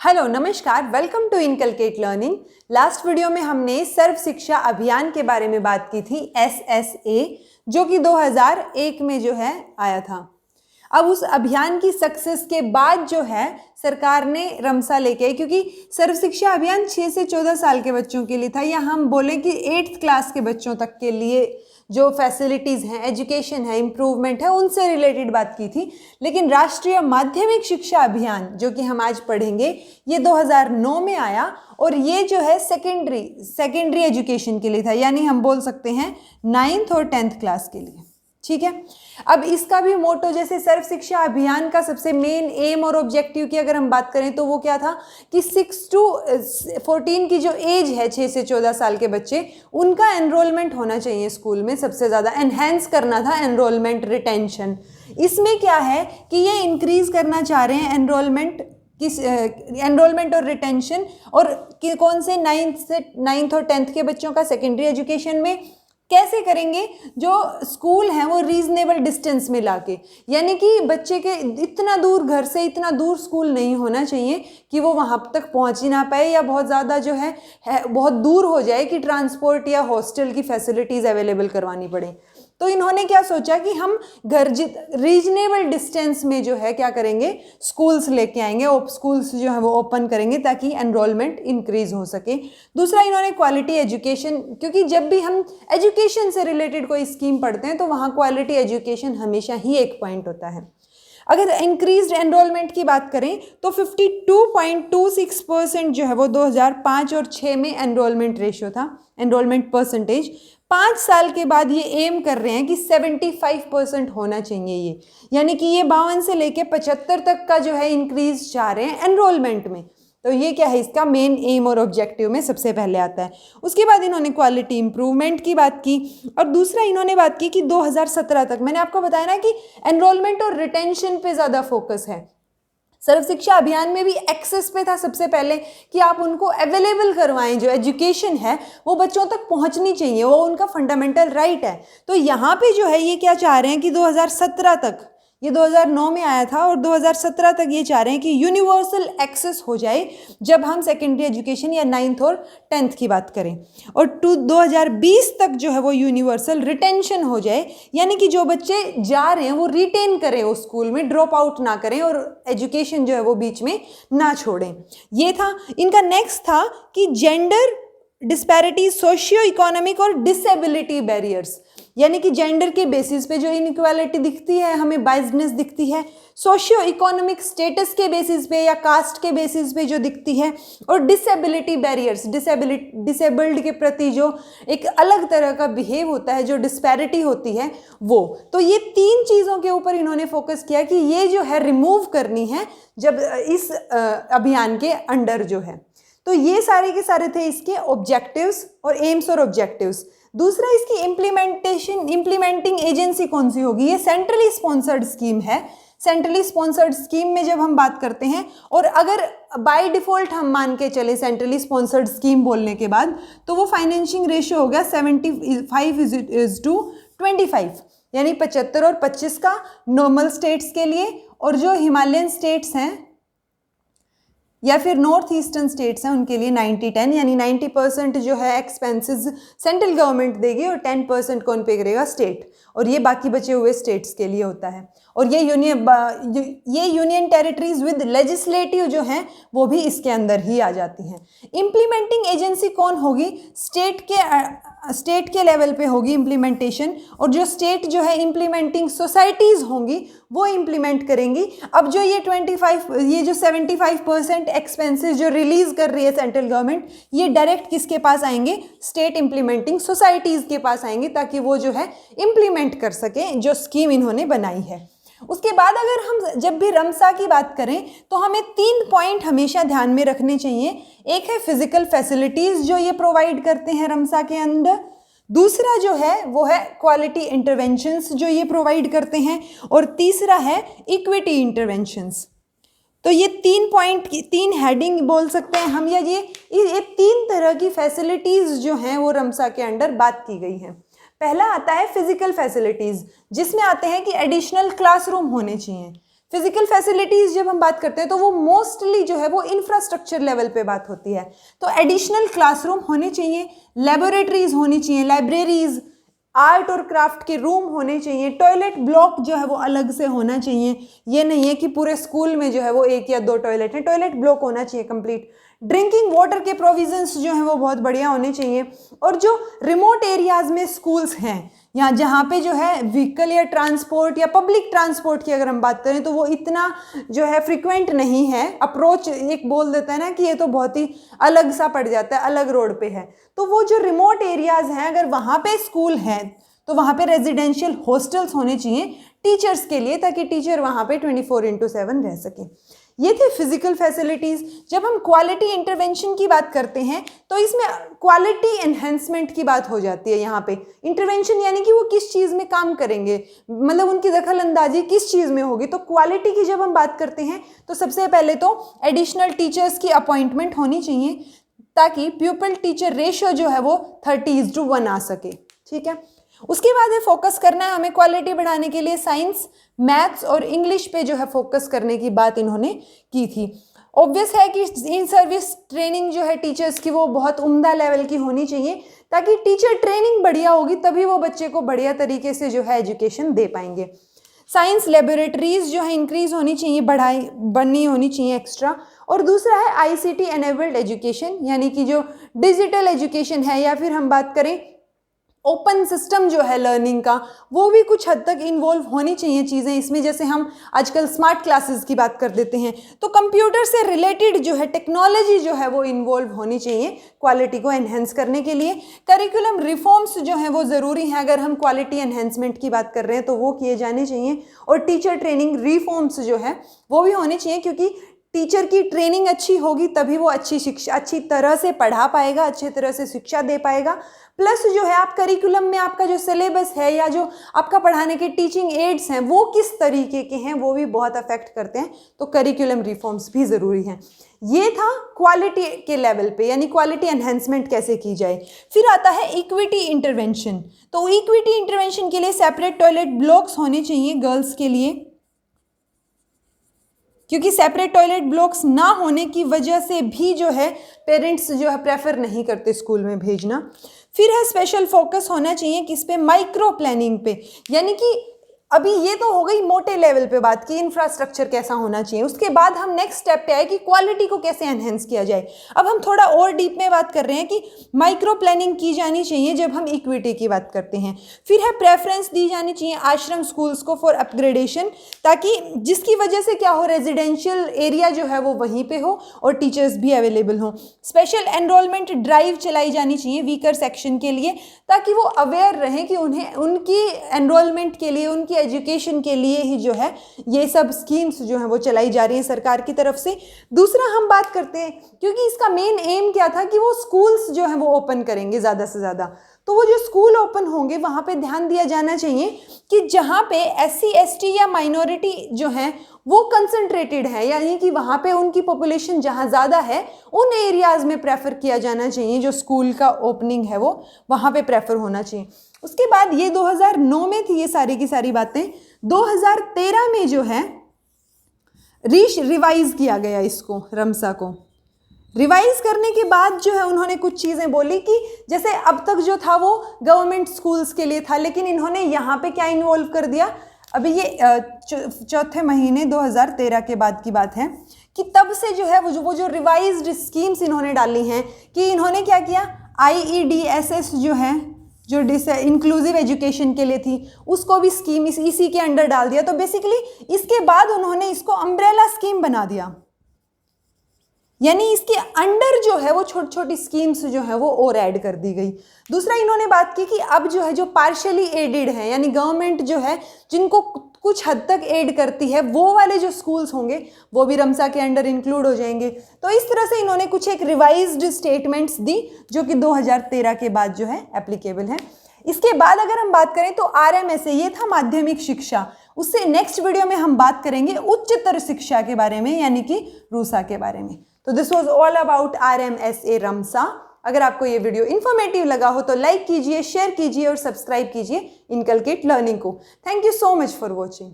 Hello नमस्कार, welcome to inculcate learning. Last video में हमने सर्व शिक्षा अभियान के बारे में बात की थी, SSA, जो कि 2001 में जो है आया था। अब उस अभियान की सक्सेस के बाद जो है सरकार ने रमसा लेके आई, क्योंकि सर्व शिक्षा अभियान 6 से 14 साल के बच्चों के लिए था, या हम बोले कि 8th क्लास के बच्चों तक के लिए जो फैसिलिटीज़ हैं, एजुकेशन है, इम्प्रूवमेंट है, उनसे रिलेटेड बात की थी। लेकिन राष्ट्रीय माध्यमिक शिक्षा अभियान जो कि हम आज पढ़ेंगे, ये 2009 में आया और ये जो है सेकेंडरी एजुकेशन के लिए था, यानी हम बोल सकते हैं 9th और 10th क्लास के लिए। ठीक है, अब इसका भी मोटो, जैसे सर्व शिक्षा अभियान का सबसे मेन एम और ऑब्जेक्टिव की अगर हम बात करें तो वो क्या था कि 6 to 14 की जो एज है, 6 से 14 साल के बच्चे, उनका एनरोलमेंट होना चाहिए स्कूल में, सबसे ज़्यादा एनहेंस करना था एनरोलमेंट रिटेंशन। इसमें क्या है कि ये इंक्रीज करना चाह रहे हैं एनरोलमेंट और रिटेंशन, और कौन से 9th और 10th के बच्चों का सेकेंडरी एजुकेशन में कैसे करेंगे, जो स्कूल है वो रीजनेबल डिस्टेंस में लाके, यानी कि बच्चे के इतना दूर, घर से इतना दूर स्कूल नहीं होना चाहिए कि वो वहाँ तक पहुँच ही ना पाए, या बहुत ज़्यादा जो है बहुत दूर हो जाए कि ट्रांसपोर्ट या हॉस्टल की फैसिलिटीज़ अवेलेबल करवानी पड़े। तो इन्होंने क्या सोचा कि हम रीजनेबल डिस्टेंस में जो है क्या करेंगे, स्कूल्स लेके आएंगे, स्कूल्स जो है वो ओपन करेंगे ताकि एनरोलमेंट इंक्रीज हो सके। दूसरा, इन्होंने क्वालिटी एजुकेशन, क्योंकि जब भी हम एजुकेशन से रिलेटेड कोई स्कीम पढ़ते हैं तो वहाँ क्वालिटी एजुकेशन हमेशा ही एक पॉइंट होता है। अगर इंक्रीज्ड एनरोलमेंट की बात करें तो 52.26% जो है वो 2005 और 6 में एनरोलमेंट रेशियो था, एनरोलमेंट परसेंटेज। 5 साल के बाद ये एम कर रहे हैं कि 75% होना चाहिए ये, यानी कि ये 52 से लेके 75 तक का जो है इंक्रीज चाह रहे हैं एनरोलमेंट में। तो ये क्या है, इसका मेन एम और ऑब्जेक्टिव में सबसे पहले आता है। उसके बाद इन्होंने क्वालिटी इंप्रूवमेंट की बात की, और दूसरा इन्होंने बात की कि 2017 तक, मैंने आपको बताया ना कि एनरोलमेंट और रिटेंशन पे ज़्यादा फोकस है। सर्व शिक्षा अभियान में भी एक्सेस पे था सबसे पहले कि आप उनको अवेलेबल करवाएं, जो एजुकेशन है वो बच्चों तक पहुंचनी चाहिए, वो उनका फंडामेंटल राइट है। तो यहाँ पे जो है ये क्या चाह रहे हैं कि 2017 तक, ये 2009 में आया था और 2017 तक ये चाह रहे हैं कि यूनिवर्सल एक्सेस हो जाए जब हम सेकेंडरी एजुकेशन या 9th और 10th की बात करें, और 2020 तक जो है वो यूनिवर्सल रिटेंशन हो जाए, यानी कि जो बच्चे जा रहे हैं वो रिटेन करें उस स्कूल में, ड्रॉप आउट ना करें और एजुकेशन जो है वो बीच में ना छोड़ें। ये था इनका। नेक्स्ट था कि जेंडर डिस्पैरिटीज, सोशियो इकोनॉमिक और डिसेबिलिटी बैरियर्स, यानी कि जेंडर के बेसिस पे जो इनइक्वालिटी दिखती है, हमें बाइजनेस दिखती है, सोशियो इकोनॉमिक स्टेटस के बेसिस पे या कास्ट के बेसिस पे जो दिखती है, और डिसेबिलिटी बैरियर्स, डिसेबल्ड के प्रति जो एक अलग तरह का बिहेव होता है, जो डिस्पैरिटी होती है वो। तो ये 3 चीज़ों के ऊपर इन्होंने फोकस किया कि ये जो है रिमूव करनी है जब इस अभियान के अंडर जो है। तो ये सारे के सारे थे इसके ऑब्जेक्टिव्स और एम्स और ऑब्जेक्टिव्स। दूसरा, इसकी इम्प्लीमेंटिंग एजेंसी कौन सी होगी, ये सेंट्रली स्पॉन्सर्ड स्कीम है। सेंट्रली स्पॉन्सर्ड स्कीम में जब हम बात करते हैं, और अगर बाय डिफ़ॉल्ट हम मान के चले सेंट्रली स्पॉन्सर्ड स्कीम बोलने के बाद, तो वो फाइनेंशिंग रेशियो हो गया 75:25, यानी 75 और 25 का नॉर्मल स्टेट्स के लिए, और जो हिमालयन स्टेट्स हैं या फिर नॉर्थ ईस्टर्न स्टेट्स हैं उनके लिए 90-10, यानी 90% जो है एक्सपेंसेस सेंट्रल गवर्नमेंट देगी और 10% कौन पे करेगा, स्टेट, और ये बाकी बचे हुए स्टेट्स के लिए होता है। और ये यूनियन टेरिटरीज विद लेजिस्लेटिव जो हैं वो भी इसके अंदर ही आ जाती हैं। इम्प्लीमेंटिंग एजेंसी कौन होगी, स्टेट के लेवल पे होगी इम्प्लीमेंटेशन, और जो स्टेट जो है इम्प्लीमेंटिंग सोसाइटीज़ होंगी वो इम्प्लीमेंट करेंगी। अब जो ये 75% एक्सपेंसेस जो रिलीज कर रही है सेंट्रल गवर्नमेंट, ये डायरेक्ट किसके पास आएंगे, स्टेट इम्प्लीमेंटिंग सोसाइटीज़ के पास आएंगे, ताकि वो जो है इम्प्लीमेंट कर सकें जो स्कीम इन्होंने बनाई है। उसके बाद अगर हम जब भी रमसा की बात करें तो हमें 3 पॉइंट हमेशा ध्यान में रखने चाहिए। एक है फिजिकल फैसिलिटीज़ जो ये प्रोवाइड करते हैं रमसा के अंदर, दूसरा जो है वो है क्वालिटी इंटरवेंशंस जो ये प्रोवाइड करते हैं, और तीसरा है इक्विटी इंटरवेंशंस। तो ये 3 पॉइंट की 3 हेडिंग बोल सकते हैं हम, या ये 3 तरह की फैसिलिटीज़ जो हैं वो रमसा के अंडर बात की गई हैं। पहला आता है फिजिकल फैसिलिटीज़, जिसमें आते हैं कि एडिशनल क्लासरूम होने चाहिए। फिजिकल फैसिलिटीज़ जब हम बात करते हैं तो वो मोस्टली जो है वो इंफ्रास्ट्रक्चर लेवल पे बात होती है। तो एडिशनल क्लासरूम होने चाहिए, लेबोरेटरीज होनी चाहिए, लाइब्रेरीज, आर्ट और क्राफ्ट के रूम होने चाहिए, टॉयलेट ब्लॉक जो है वो अलग से होना चाहिए। ये नहीं है कि पूरे स्कूल में जो है वो 1 या 2 टॉयलेट हैं, टॉयलेट ब्लॉक होना चाहिए कंप्लीट। ड्रिंकिंग वाटर के प्रोविजंस जो हैं वो बहुत बढ़िया होने चाहिए। और जो रिमोट एरियाज में स्कूल्स हैं या जहाँ पे जो है व्हीकल या ट्रांसपोर्ट या पब्लिक ट्रांसपोर्ट की अगर हम बात करें तो वो इतना जो है फ्रिक्वेंट नहीं है, अप्रोच एक बोल देता है ना कि ये तो बहुत ही अलग सा पड़ जाता है, अलग रोड पे है। तो वो जो रिमोट एरियाज हैं अगर वहाँ पे स्कूल है तो वहाँ पे रेजिडेंशियल हॉस्टल्स होने चाहिए टीचर्स के लिए, ताकि टीचर वहाँ पे 24/7 रह सके। ये थे फिजिकल फैसिलिटीज़। जब हम क्वालिटी इंटरवेंशन की बात करते हैं तो इसमें क्वालिटी एनहेंसमेंट की बात हो जाती है। यहाँ पे इंटरवेंशन यानी कि वो किस चीज़ में काम करेंगे, मतलब उनकी दखल अंदाजी किस चीज़ में होगी। तो क्वालिटी की जब हम बात करते हैं तो सबसे पहले तो एडिशनल टीचर्स की अपॉइंटमेंट होनी चाहिए ताकि प्यूपल टीचर रेशियो जो है वो 30:1 आ सके। ठीक है, उसके बाद है फोकस करना है हमें क्वालिटी बढ़ाने के लिए साइंस, मैथ्स और इंग्लिश पे जो है फोकस करने की बात इन्होंने की थी। ऑब्वियस है कि इन सर्विस ट्रेनिंग जो है टीचर्स की वो बहुत उम्दा लेवल की होनी चाहिए, ताकि टीचर ट्रेनिंग बढ़िया होगी तभी वो बच्चे को बढ़िया तरीके से जो है एजुकेशन दे पाएंगे। साइंस लेबोरेटरीज जो है इंक्रीज होनी चाहिए, बननी होनी चाहिए एक्स्ट्रा। और दूसरा है ICT एनेबल्ड एजुकेशन, यानी कि जो डिजिटल एजुकेशन है या फिर हम बात करें ओपन सिस्टम जो है लर्निंग का, वो भी कुछ हद तक इन्वॉल्व होनी चाहिए चीज़ें इसमें। जैसे हम आजकल स्मार्ट क्लासेस की बात कर देते हैं तो कंप्यूटर से रिलेटेड जो है टेक्नोलॉजी जो है वो इन्वॉल्व होनी चाहिए क्वालिटी को एनहेंस करने के लिए। करिकुलम रिफॉर्म्स जो हैं वो ज़रूरी हैं, अगर हम क्वालिटी एनहेंसमेंट की बात कर रहे हैं तो वो किए जाने चाहिए। और टीचर ट्रेनिंग रिफॉर्म्स जो है वो भी होनी चाहिए, क्योंकि टीचर की ट्रेनिंग अच्छी होगी तभी वो अच्छी तरह से पढ़ा पाएगा, अच्छी तरह से शिक्षा दे पाएगा। प्लस जो है आप करिकुलम में आपका जो सिलेबस है या जो आपका पढ़ाने के टीचिंग एड्स हैं वो किस तरीके के हैं वो भी बहुत अफेक्ट करते हैं। तो करिकुलम रिफॉर्म्स भी ज़रूरी हैं। ये था क्वालिटी के लेवल पे, यानी क्वालिटी एनहेंसमेंट कैसे की जाए। फिर आता है इक्विटी इंटरवेंशन। तो इक्विटी इंटरवेंशन के लिए सेपरेट टॉयलेट ब्लॉक्स होने चाहिए गर्ल्स के लिए, क्योंकि सेपरेट टॉयलेट ब्लॉक्स ना होने की वजह से भी जो है पेरेंट्स जो है प्रेफर नहीं करते स्कूल में भेजना। फिर है स्पेशल फोकस होना चाहिए किस पे, माइक्रो प्लानिंग पे, यानी कि अभी ये तो हो गई मोटे लेवल पे बात की इंफ्रास्ट्रक्चर कैसा होना चाहिए। उसके बाद हम नेक्स्ट स्टेप पे आए कि क्वालिटी को कैसे एनहेंस किया जाए। अब हम थोड़ा और डीप में बात कर रहे हैं कि माइक्रो प्लानिंग की जानी चाहिए जब हम इक्विटी की बात करते हैं। फिर है प्रेफरेंस दी जानी चाहिए आश्रम स्कूल्स को फॉर अपग्रेडेशन, ताकि जिसकी वजह से क्या हो, रेजिडेंशियल एरिया जो है वो वहीं पे हो और टीचर्स भी अवेलेबल हों। स्पेशल एनरोलमेंट ड्राइव चलाई जानी चाहिए वीकर सेक्शन के लिए, ताकि वो अवेयर रहें कि उन्हें उनकी एनरोलमेंट के लिए, उनकी एजुकेशन के लिए ही जो है ये सब स्कीम्स जो हैं वो चलाई जा रही हैं सरकार की तरफ से। दूसरा हम बात करते हैं, क्योंकि इसका मेन एम क्या था कि वो स्कूल्स जो हैं वो ओपन करेंगे ज़्यादा से ज़्यादा, तो वो जो स्कूल ओपन होंगे वहाँ पे ध्यान दिया जाना चाहिए कि जहाँ पे SC ST या माइनॉरिटी जो हैं वो कंसंट्रेटेड है, यानी कि वहाँ पे उनकी पॉपुलेशन जहाँ ज़्यादा है उन एरियाज़ में प्रेफर किया जाना चाहिए, जो स्कूल का ओपनिंग है वो वहाँ पे प्रेफर होना चाहिए। उसके बाद ये 2009 में थी ये सारी की सारी बातें। 2013 में जो है रिवाइज किया गया इसको, रमसा को रिवाइज करने के बाद जो है उन्होंने कुछ चीज़ें बोली कि जैसे अब तक जो था वो गवर्नमेंट स्कूल्स के लिए था, लेकिन इन्होंने यहाँ पे क्या इन्वॉल्व कर दिया। अभी ये चौथे महीने 2013 के बाद की बात है कि तब से जो है वो जो रिवाइज्ड स्कीम्स इन्होंने डाली हैं कि इन्होंने क्या किया, IEDSS जो है जो इंक्लूसिव एजुकेशन के लिए थी उसको भी स्कीम इसी के अंडर डाल दिया। तो बेसिकली इसके बाद उन्होंने इसको अम्ब्रेला स्कीम बना दिया, यानी इसके अंडर जो है वो छोटी छोटी स्कीम्स जो है वो और ऐड कर दी गई। दूसरा इन्होंने बात की कि अब जो है जो पार्शियली एडेड है, यानी गवर्नमेंट जो है जिनको कुछ हद तक एड करती है, वो वाले जो स्कूल्स होंगे वो भी रमसा के अंडर इंक्लूड हो जाएंगे। तो इस तरह से इन्होंने कुछ एक रिवाइज्ड स्टेटमेंट्स दी जो कि 2013 के बाद जो है एप्लीकेबल है। इसके बाद अगर हम बात करें तो RMSA, ये था माध्यमिक शिक्षा। उससे नेक्स्ट वीडियो में हम बात करेंगे उच्चतर शिक्षा के बारे में, यानी कि रूसा के बारे में। तो this was all about RMSA रमसा। अगर आपको ये वीडियो इन्फॉर्मेटिव लगा हो तो लाइक कीजिए, शेयर कीजिए और सब्सक्राइब कीजिए इनकलकेट लर्निंग को। Thank you so much for watching.